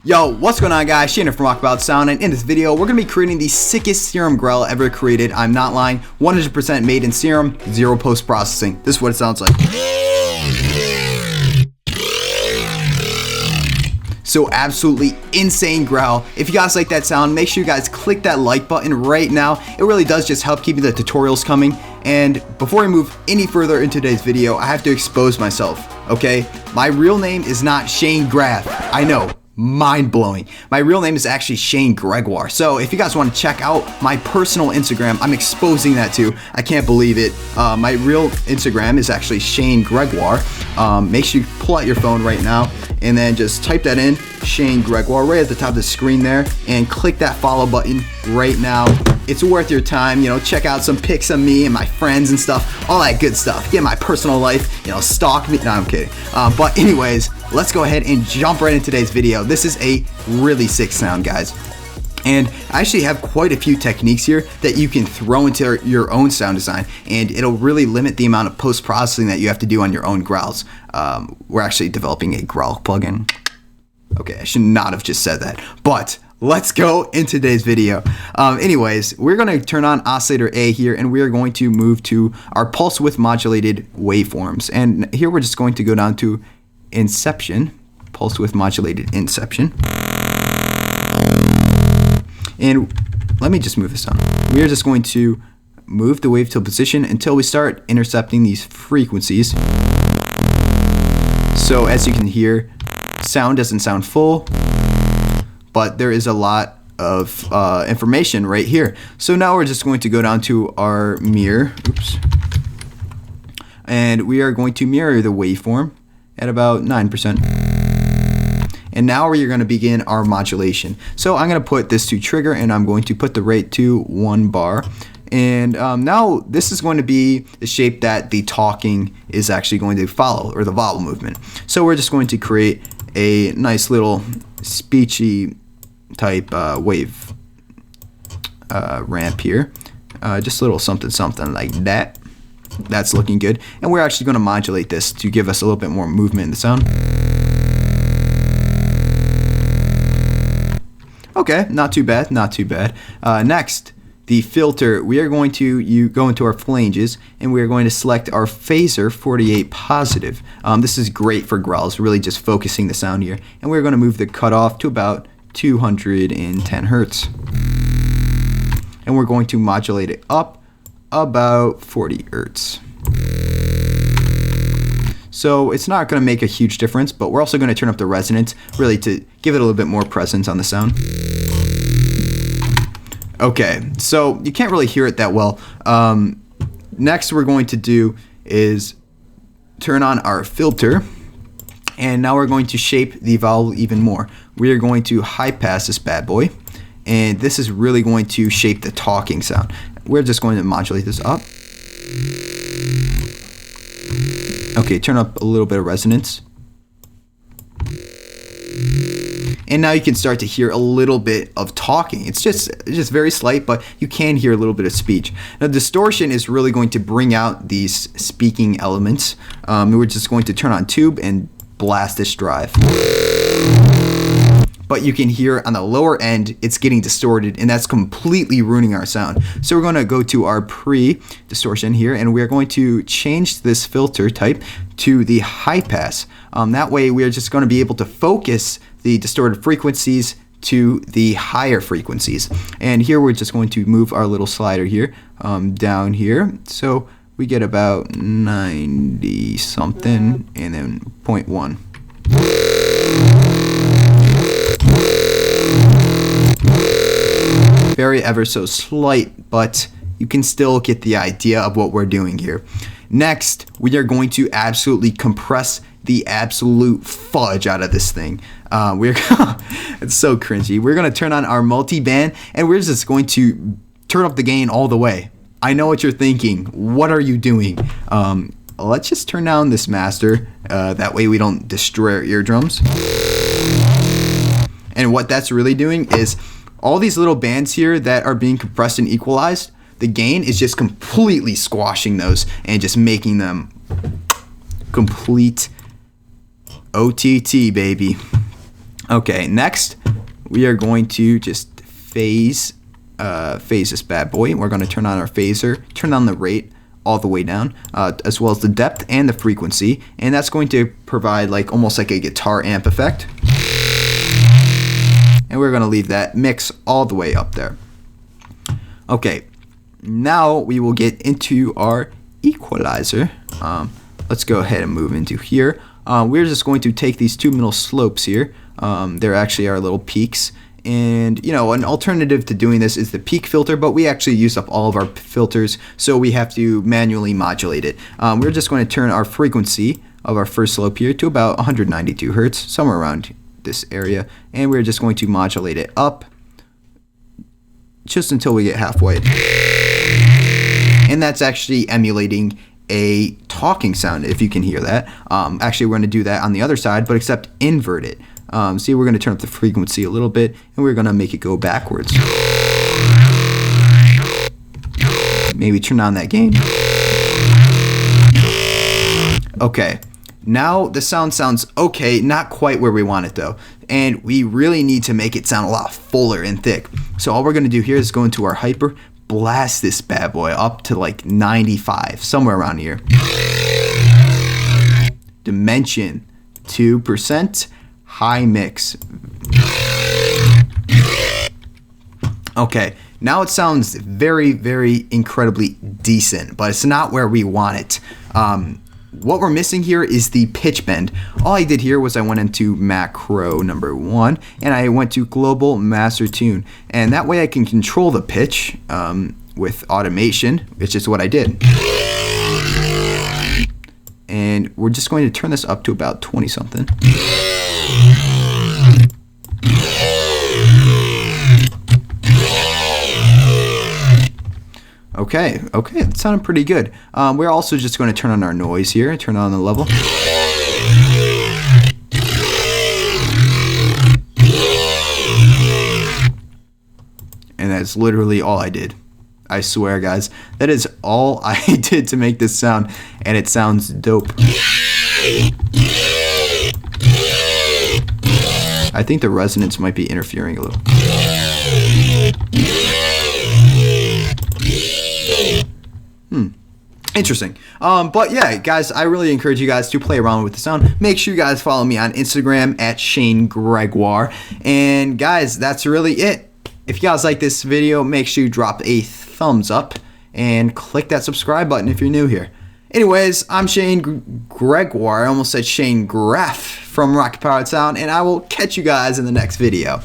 Yo, what's going on guys? Shane from Walkabout Sound, and in this video we're going to be creating the sickest Serum growl ever created. I'm not lying, 100% made in Serum, zero post-processing. This is what it sounds like. So absolutely insane growl. If you guys like that sound, make sure you guys click that like button right now. It really does just help keep the tutorials coming. And before we move any further in today's video, I have to expose myself, okay? My real name is not Shane Graff. I know. Mind-blowing. My real name is actually Shane Gregoire. So if you guys want to check out my personal Instagram, I'm exposing that too. I can't believe it. My real Instagram is actually Shane Gregoire. Make sure you pull out your phone right now and then just type that in, Shane Gregoire, right at the top of the screen there, and click that follow button right now. It's worth your time, you know, check out some pics of me and my friends and stuff, all that good stuff. Get my personal life, you know, stalk me. No, I'm kidding. But anyways, let's go ahead and jump right into today's video. This is a really sick sound, guys. And I actually have quite a few techniques here that you can throw into your own sound design, and it'll really limit the amount of post-processing that you have to do on your own growls. We're actually developing a growl plugin. Okay, I should not have just said that, but let's go into today's video. Anyways, we're going to turn on Oscillator A here, and we are going to move to our pulse width modulated waveforms. And here we're just going to go down to Inception, pulse width modulated Inception. And let me just move this on. We are just going to move the wave to a position until we start intercepting these frequencies. So as you can hear, sound doesn't sound full, but there is a lot of information right here. So now we're just going to go down to our mirror. Oops. And we are going to mirror the waveform at about 9%. And now we're going to begin our modulation. So I'm going to put this to trigger, and I'm going to put the rate to 1 bar. And now this is going to be the shape that the talking is actually going to follow, or the vowel movement. So we're just going to create a nice little speechy type wave ramp here. Just a little something something like that. That's looking good. And we're actually going to modulate this to give us a little bit more movement in the sound. Okay, not too bad, not too bad. Next, the filter. We are going to go into our flanges, and we are going to select our phaser 48 positive. This is great for growls, really just focusing the sound here. And we're going to move the cutoff to about 210 hertz. And we're going to modulate it up about 40 hertz. So it's not going to make a huge difference, but we're also going to turn up the resonance, really to give it a little bit more presence on the sound. Okay, so you can't really hear it that well. Next we're going to do is turn on our filter, and now we're going to shape the vowel even more. We are going to high pass this bad boy, and this is really going to shape the talking sound. We're just going to modulate this up. Okay, turn up a little bit of resonance. And now you can start to hear a little bit of talking. It's just very slight, but you can hear a little bit of speech. Now, distortion is really going to bring out these speaking elements. We're just going to turn on tube and blast this drive. But you can hear on the lower end, it's getting distorted, and that's completely ruining our sound. So we're going to go to our pre-distortion here, and we're going to change this filter type to the high pass. That way, we're just going to be able to focus the distorted frequencies to the higher frequencies. And here, we're just going to move our little slider here down here. So we get about 90 something, and then 0.1. Very ever so slight, but you can still get the idea of what we're doing here. Next, we are going to absolutely compress the absolute fudge out of this thing. It's so cringy. We're going to turn on our multi-band, and we're just going to turn up the gain all the way. I know what you're thinking. What are you doing? Let's just turn down this master. That way we don't destroy our eardrums. And what that's really doing is all these little bands here that are being compressed and equalized, the gain is just completely squashing those and just making them complete OTT, baby. Okay, next we are going to just phase this bad boy. We're going to turn on our phaser, turn on the rate all the way down, as well as the depth and the frequency, and that's going to provide like almost like a guitar amp effect. And we're going to leave that mix all the way up there. Okay, now we will get into our equalizer. Let's go ahead and move into here. We're just going to take these two middle slopes here. They're actually our little peaks. And, you know, an alternative to doing this is the peak filter, but we actually use up all of our filters, so we have to manually modulate it. We're just going to turn our frequency of our first slope here to about 192 hertz, somewhere around this area, and we're just going to modulate it up just until we get halfway. And that's actually emulating a talking sound, if you can hear that. Actually, we're going to do that on the other side, but except invert it. See, we're going to turn up the frequency a little bit, and we're going to make it go backwards. Maybe turn on that gain. Okay, now the sound sounds okay, not quite where we want it though, and we really need to make it sound a lot fuller and thick. So all we're going to do here is go into our hyper, blast this bad boy up to like 95, somewhere around here. Dimension 2%. High mix. Okay, now it sounds very, very incredibly decent, but it's not where we want it. What we're missing here is the pitch bend. All I did here was I went into macro number 1 and I went to global master tune, and that way I can control the pitch with automation, which is what I did. And we're just going to turn this up to about 20 something. Okay, that sounded pretty good. We're also just going to turn on our noise here, turn on the level. And that's literally all I did. I swear, guys, that is all I did to make this sound, and it sounds dope. I think the resonance might be interfering a little. Interesting. But yeah, guys, I really encourage you guys to play around with the sound. Make sure you guys follow me on Instagram at Shane Gregoire. And guys, that's really it. If you guys like this video, make sure you drop a thumbs up and click that subscribe button if you're new here. Anyways, I'm Shane Gregoire. I almost said Shane Greff from Rocket Powered Sound, and I will catch you guys in the next video.